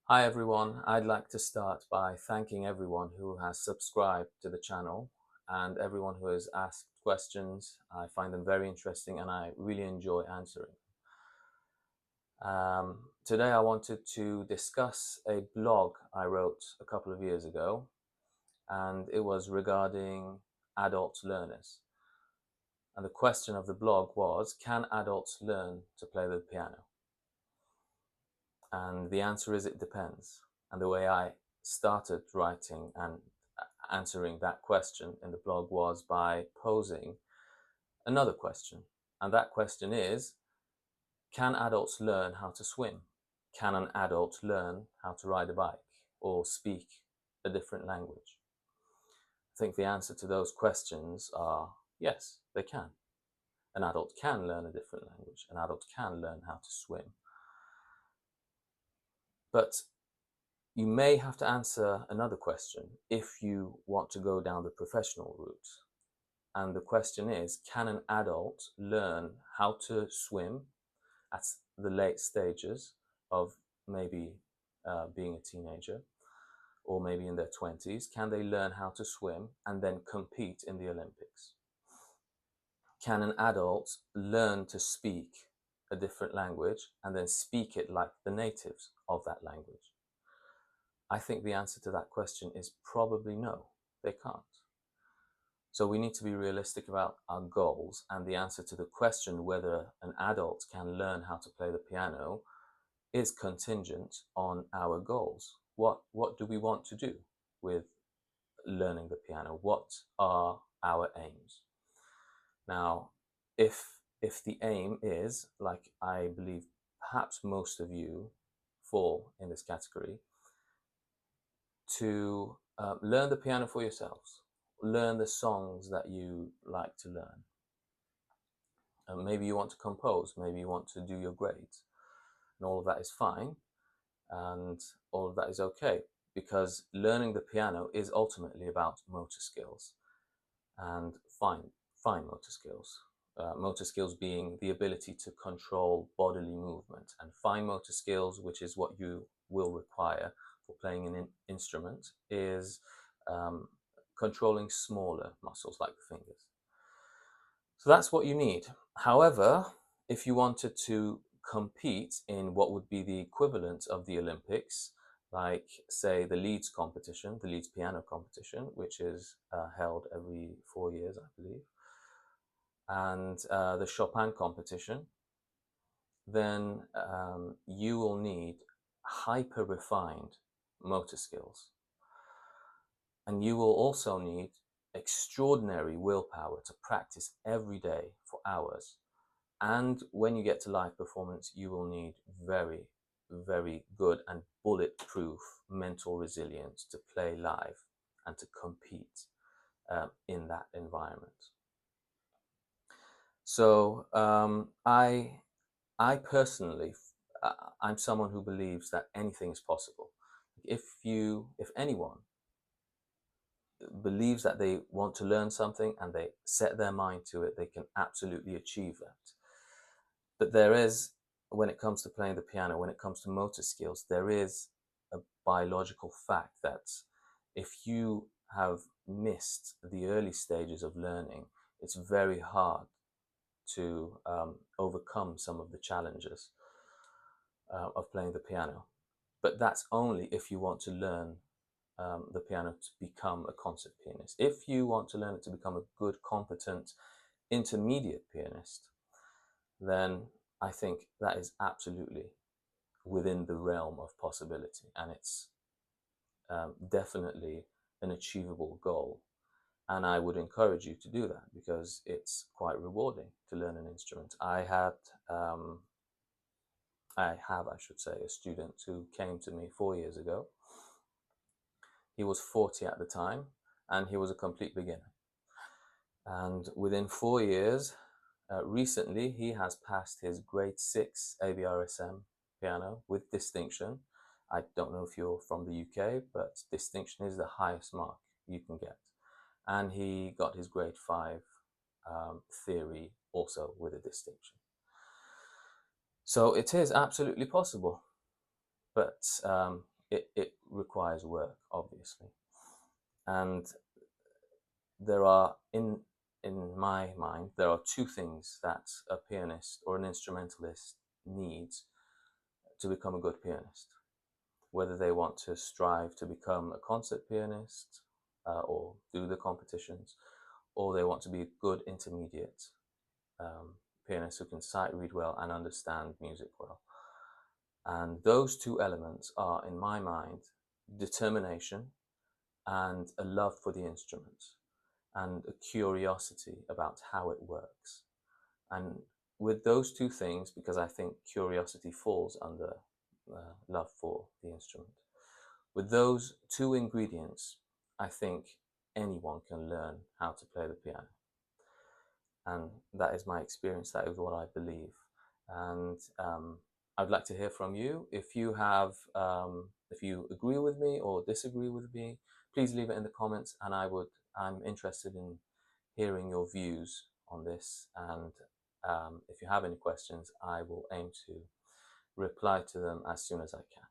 Hi everyone, I'd like to start by thanking everyone who has subscribed to the channel and everyone who has asked questions. I find them very interesting and I really enjoy answering. Today I wanted to discuss a blog I wrote a couple of years ago, and it was regarding adult learners. And the question of the blog was, can adults learn to play the piano? And the answer is it depends. And the way I started writing and answering that question in the blog was by posing another question. And that question is, can adults learn how to swim? Can an adult learn how to ride a bike or speak a different language? I think the answer to those questions are yes, they can. An adult can learn a different language. An adult can learn how to swim. But you may have to answer another question if you want to go down the professional route. And the question is, can an adult learn how to swim at the late stages of maybe being a teenager or maybe in their 20s? Can they learn how to swim and then compete in the Olympics? Can an adult learn to speak a different language and then speak it like the natives of that language? I think the answer to that question is probably no, they can't. So we need to be realistic about our goals, and the answer to the question whether an adult can learn how to play the piano is contingent on our goals. What do we want to do with learning the piano? What are our aims? Now, if the aim is, like I believe perhaps most of you fall in this category, to learn the piano for yourselves, learn the songs that you like to learn. Maybe you want to compose, maybe you want to do your grades, and all of that is fine, and all of that is okay, because learning the piano is ultimately about motor skills and fine motor skills. Motor skills being the ability to control bodily movement, and fine motor skills, which is what you will require for playing an instrument, is um, controlling smaller muscles like the fingers. So that's what you need. However, if you wanted to compete in what would be the equivalent of the Olympics, like say the Leeds competition, the Leeds piano competition, which is held every 4 years, I believe, and the Chopin competition, then you will need hyper refined motor skills. And you will also need extraordinary willpower to practice every day for hours. And when you get to live performance, you will need very, very good and bulletproof mental resilience to play live and to compete in that environment. So I personally, I'm someone who believes that anything is possible. If anyone believes that they want to learn something and they set their mind to it, they can absolutely achieve that. But there is, when it comes to playing the piano, when it comes to motor skills, there is a biological fact that if you have missed the early stages of learning, it's very hard to overcome some of the challenges of playing the piano. But that's only if you want to learn the piano to become a concert pianist. If you want to learn it to become a good, competent, intermediate pianist, then I think that is absolutely within the realm of possibility, and it's definitely an achievable goal. And I would encourage you to do that because it's quite rewarding to learn an instrument. I should say, a student who came to me 4 years ago. He was 40 at the time, and he was a complete beginner. And within 4 years, recently, he has passed his grade 6 ABRSM piano with distinction. I don't know if you're from the UK, but distinction is the highest mark you can get. And he got his grade 5 theory also with a distinction. So it is absolutely possible. But it requires work, obviously. And there are, in my mind, there are two things that a pianist or an instrumentalist needs to become a good pianist. Whether they want to strive to become a concert pianist or do the competitions, or they want to be a good intermediate pianist who can sight read well and understand music well. And those two elements are, in my mind, determination and a love for the instrument and a curiosity about how it works. And with those two things, because I think curiosity falls under love for the instrument, with those two ingredients, I think anyone can learn how to play the piano. And that is my experience, that is what I believe. And I'd like to hear from you. If you have, if you agree with me or disagree with me, please leave it in the comments, and I'm interested in hearing your views on this. And if you have any questions, I will aim to reply to them as soon as I can.